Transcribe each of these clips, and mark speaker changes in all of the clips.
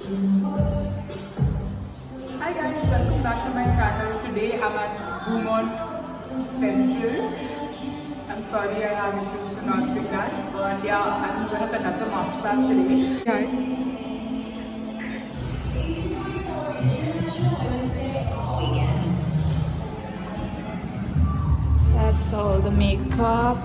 Speaker 1: Hi guys, welcome back to my channel. Today I'm at Beaumont Central. I'm sorry I have issues pronouncing that, but yeah, I'm gonna conduct a masterclass today. Hi. That's all the makeup.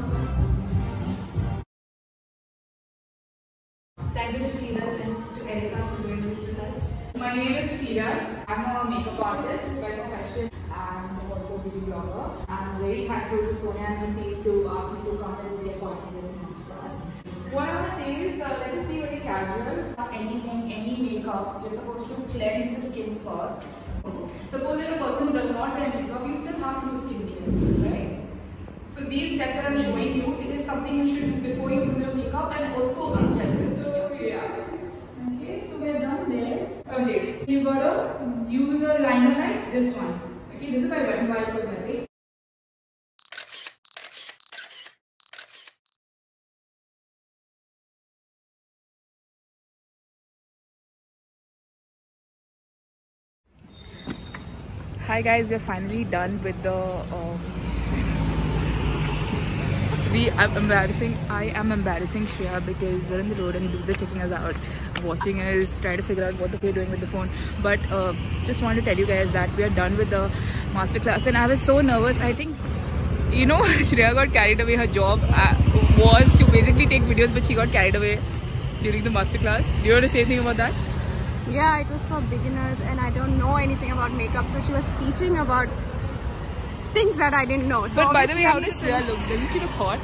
Speaker 2: Thank you to Sira and to Erica for doing this with us.
Speaker 1: My name is Sira. I'm a makeup artist by profession and also a beauty blogger. I'm very thankful to Sonia and her team to ask me to come and be a part of this masterclass. What I want to say is let us be very casual. Anything, any makeup, you're supposed to cleanse the skin first. Suppose you're a person who does not wear makeup, you still have to do skincare, right? So these steps that I'm showing you, it is something you should do before you do your makeup and also in general. Yeah. Okay, so we're done there. Okay, you gotta use a liner like this one. Okay, this is by Wet n Wild Cosmetics. Hi guys, we're finally done with the I am embarrassing Shreya because we're on the road and dudes are checking us out, watching us, trying to figure out what we're doing with the phone. But just wanted to tell you guys that we are done with the masterclass and I was so nervous. I think, you know, Shreya got carried away. Her job was to basically take videos, but she got carried away during the masterclass. Do you want to say anything about that?
Speaker 2: Yeah, it was for beginners and I don't know anything about makeup, so she was teaching about things that I didn't know. So
Speaker 1: but by the way, how does Shreya look? Doesn't she look hot?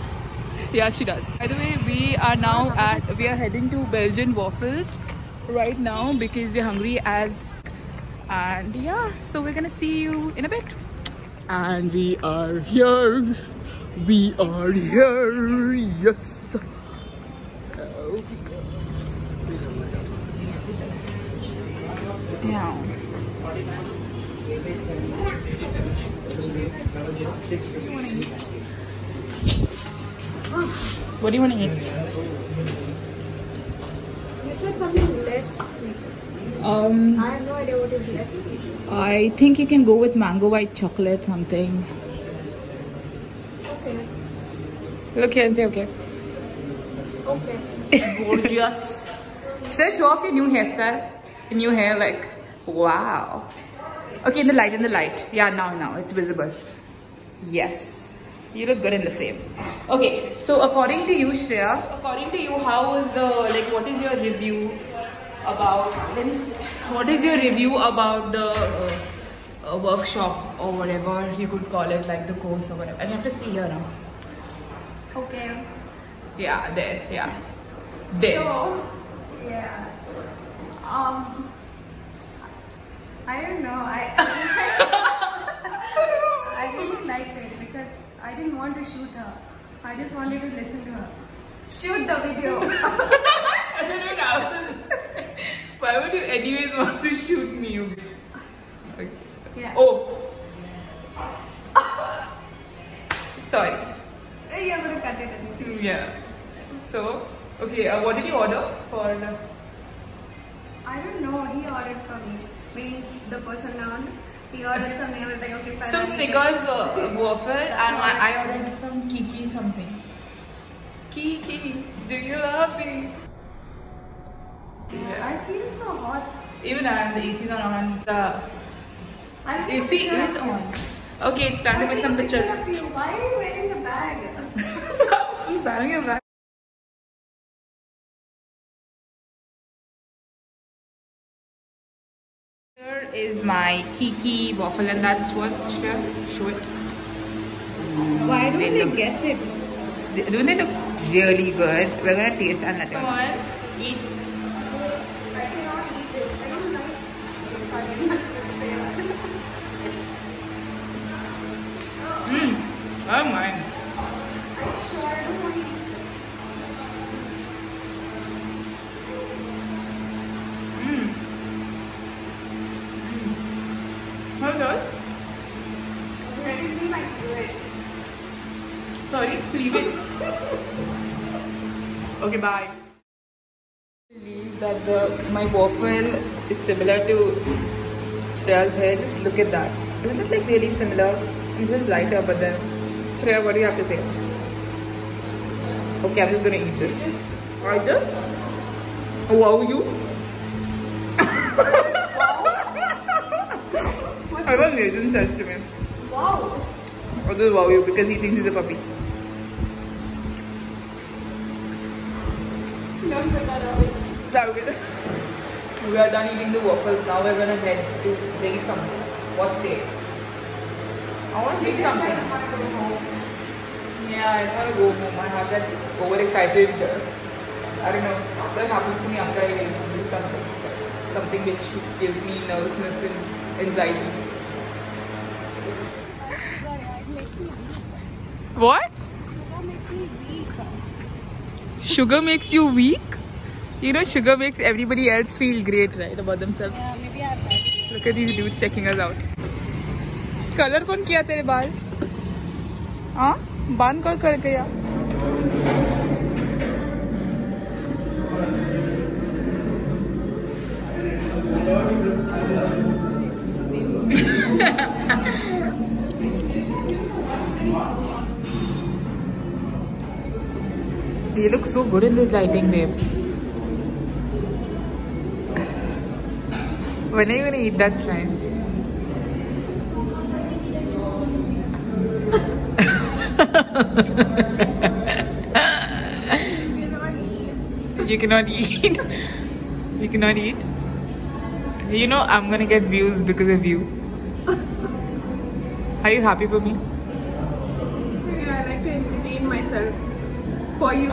Speaker 1: Yeah, she does. By the way, we are heading to Belgian waffles right now because we're hungry and yeah, so we're gonna see you in a bit. And we are here. We are here. Yes. Yeah. What do you want to eat?
Speaker 2: You said something less sweet. I have no idea what is less sweet.
Speaker 1: I think you can go with mango white chocolate something.
Speaker 2: Okay.
Speaker 1: Look here and say okay.
Speaker 2: Okay.
Speaker 1: Gorgeous. So show off your new hairstyle. Your new hair, like, wow. Okay, in the light. Yeah, now it's visible. Yes. You look good in the frame. Okay, so according to you, Shreya, according to you, how was what is your review about, the workshop or whatever you could call it, like the course or whatever? And you have to see here now.
Speaker 2: Okay.
Speaker 1: Yeah, there, yeah. There.
Speaker 2: So, yeah. I don't know. I didn't like it because I didn't want to shoot her. I just wanted to listen to her. Shoot the video.
Speaker 1: I don't know. Why would you anyways want to shoot me? Okay.
Speaker 2: Yeah.
Speaker 1: Oh. Sorry.
Speaker 2: You're gonna cut it anyway.
Speaker 1: Yeah. So, okay, what did you order for?
Speaker 2: I don't know. He ordered for me. The person on. He ordered something. I was like, okay, fine.
Speaker 1: Some Snickers waffle and I ordered some Kiki something. Kiki, do you love me?
Speaker 2: Yeah. I feel so hot.
Speaker 1: Even the AC is on. The AC is on. Okay, it's time to make some pictures.
Speaker 2: Why are you wearing the bag?
Speaker 1: You're wearing a bag. Here is my Kiki waffle, and that's what show it.
Speaker 2: Why don't they guess it?
Speaker 1: Don't they look really good? We're gonna taste and let it. Come on, eat.
Speaker 2: I cannot eat this. I don't like.
Speaker 1: Oh my.
Speaker 2: I'm sure I don't want to eat.
Speaker 1: How good?
Speaker 2: Where did you like do it?
Speaker 1: Sorry, leave it. Okay, bye. believe that my waffle is similar to Shreya's hair. Just look at that. Isn't it like really similar? It was lighter, but then Shreya, what do you have to say? Okay, I'm just gonna eat this. Like this? Wow, you? I don't know, it didn't sense to me.
Speaker 2: Wow.
Speaker 1: Or just wow you because he thinks he's a puppy.
Speaker 2: Don't put that out.
Speaker 1: We are done eating the waffles. Now we're gonna head to drink something. What's it? I want to drink something. Yeah, I want to go home. I have that overexcited. I don't know. That happens to me after I do something which gives me nervousness and anxiety. What? Sugar makes you weak? You know, sugar makes everybody else feel great, right, about themselves.
Speaker 2: Yeah, maybe I've had it.
Speaker 1: Look at these dudes checking us out. Color कौन किया तेरे बाल? हाँ? बाल कौन कर गया? You look so good in this lighting, babe. When are you gonna eat that rice? You cannot eat. You cannot eat. You know I'm gonna get views because of you. Are you happy for me?
Speaker 2: Yeah, I like to entertain myself. For you.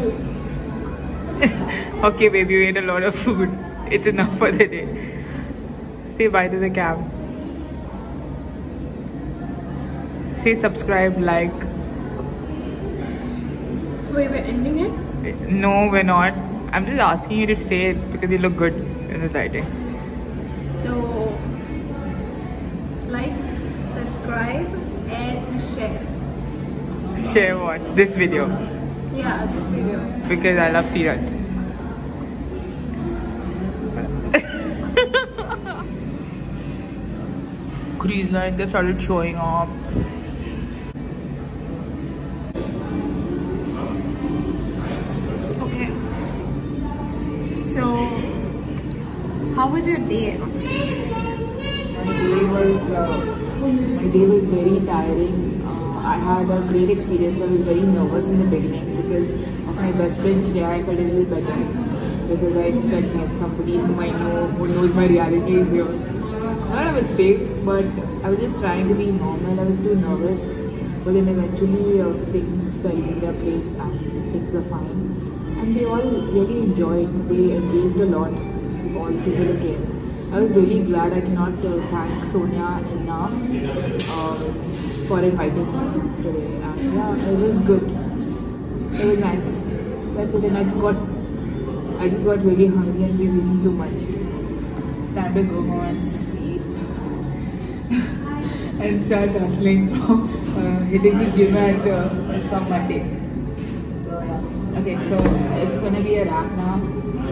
Speaker 1: Okay, baby, you ate a lot of food. It's enough for the day. Say bye to the cam. Say subscribe, like.
Speaker 2: Wait, we're ending it?
Speaker 1: No, we're not. I'm just asking you to say it because you look good in the lighting.
Speaker 2: So, like, subscribe, and share.
Speaker 1: Share what? This video.
Speaker 2: Yeah, this video.
Speaker 1: Because I love Seerat. Cruise line, they started showing up.
Speaker 2: Okay. So, how was your day?
Speaker 1: My day was very tiring. I had a great experience. I was very nervous in the beginning because of my best friend Shreya. I felt a little better because I felt like somebody whom I know, who knows my reality is here. Not a mistake, but I was just trying to be normal. I was too nervous, but then eventually things fell in their place and things are fine. And they all really enjoyed. They engaged a lot. All people who came. I was really glad. I cannot thank Sonia enough for inviting me today. And yeah, it was good. It was nice. That's it. And I just got really hungry and we were eating too much. It's time to go home and sleep and start hustling from hitting the gym from Monday. So yeah. Okay, so it's gonna be a wrap now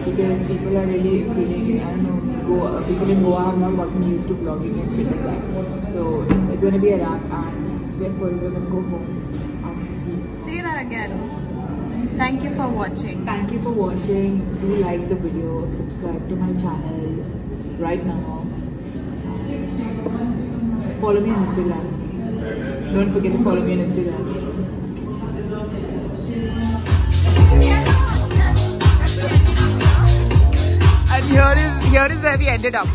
Speaker 1: because people are really feeling, I don't know, people in Goa have not gotten used to vlogging and shit like that. So it's gonna be a wrap and we're gonna go home and sleep.
Speaker 2: Say that again. Thank you for watching.
Speaker 1: Thank you for watching. Do like the video, subscribe to my channel right now. Follow me on Instagram. Don't forget to follow me on Instagram. And here is where we ended up.